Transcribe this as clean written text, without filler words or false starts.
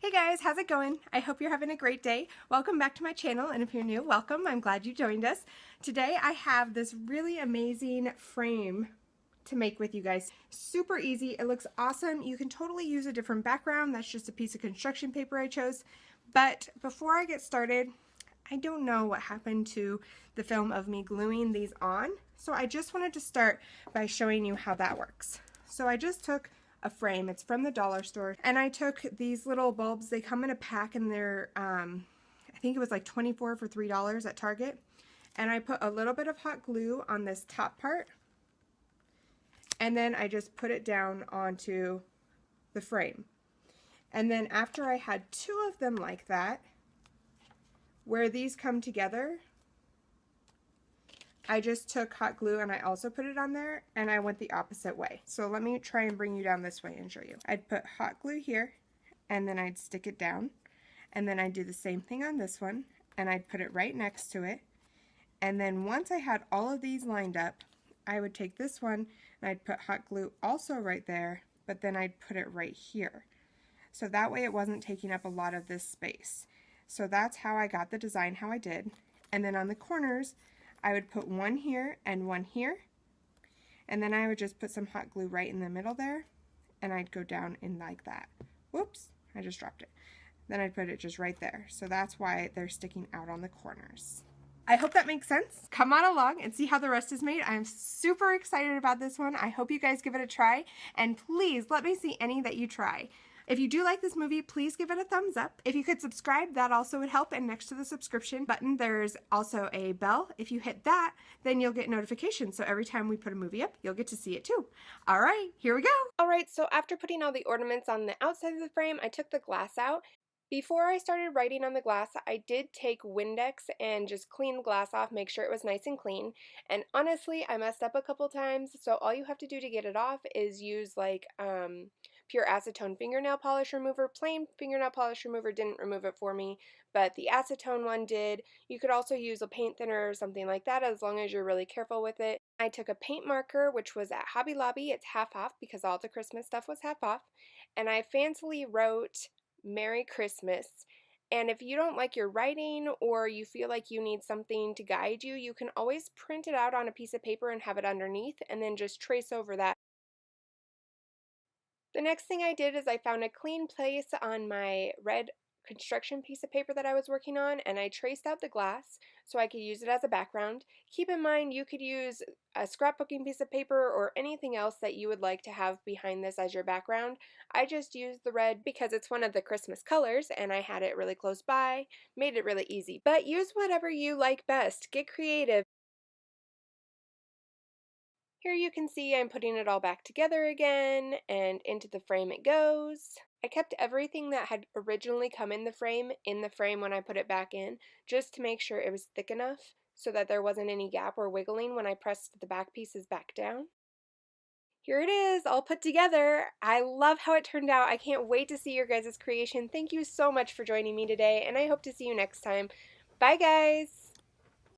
Hey guys, how's it going? I hope you're having a great day. Welcome back to my channel, and if you're new, welcome. I'm glad you joined us. Today I have this really amazing frame to make with you guys. Super easy. It looks awesome. You can totally use a different background. That's just a piece of construction paper I chose. But before I get started, I don't know what happened to the film of me gluing these on. So I just wanted to start by showing you how that works. So I just took a frame. It's from the dollar store. And I took these little bulbs. They come in a pack and they're, I think it was like 24 for $3 at Target. And I put a little bit of hot glue on this top part. And then I just put it down onto the frame. And then after I had two of them like that, where these come together, I just took hot glue and I also put it on there, and I went the opposite way. So let me try and bring you down this way and show you. I'd put hot glue here, and then I'd stick it down, and then I'd do the same thing on this one, and I'd put it right next to it. And then once I had all of these lined up, I would take this one and I'd put hot glue also right there, but then I'd put it right here. So that way it wasn't taking up a lot of this space. So that's how I got the design how I did. And then on the corners, I would put one here and one here, and then I would just put some hot glue right in the middle there, and I'd go down in like that. Whoops, I just dropped it. Then I'd put it just right there. So that's why they're sticking out on the corners. I hope that makes sense. Come on along and see how the rest is made. I'm super excited about this one. I hope you guys give it a try, and please let me see any that you try. If you do like this movie, please give it a thumbs up. If you could subscribe, that also would help. And next to the subscription button, there's also a bell. If you hit that, then you'll get notifications. So every time we put a movie up, you'll get to see it too. All right, here we go. All right, so after putting all the ornaments on the outside of the frame, I took the glass out. Before I started writing on the glass, I did take Windex and just clean the glass off, make sure it was nice and clean. And honestly, I messed up a couple times, so all you have to do to get it off is use like pure acetone fingernail polish remover. Plain fingernail polish remover didn't remove it for me, but the acetone one did. You could also use a paint thinner or something like that, as long as you're really careful with it. I took a paint marker, which was at Hobby Lobby. It's half off because all the Christmas stuff was half off. And I fancily wrote Merry Christmas. And if you don't like your writing, or you feel like you need something to guide you, you can always print it out on a piece of paper and have it underneath, and then just trace over that. The next thing I did is I found a clean place on my red construction piece of paper that I was working on, and I traced out the glass so I could use it as a background. Keep in mind you could use a scrapbooking piece of paper or anything else that you would like to have behind this as your background. I just used the red because it's one of the Christmas colors and I had it really close by, made it really easy. But use whatever you like best. Get creative. Here you can see I'm putting it all back together again, and into the frame it goes. I kept everything that had originally come in the frame when I put it back in, just to make sure it was thick enough so that there wasn't any gap or wiggling when I pressed the back pieces back down. Here it is, all put together. I love how it turned out. I can't wait to see your guys' creation. Thank you so much for joining me today, and I hope to see you next time. Bye guys!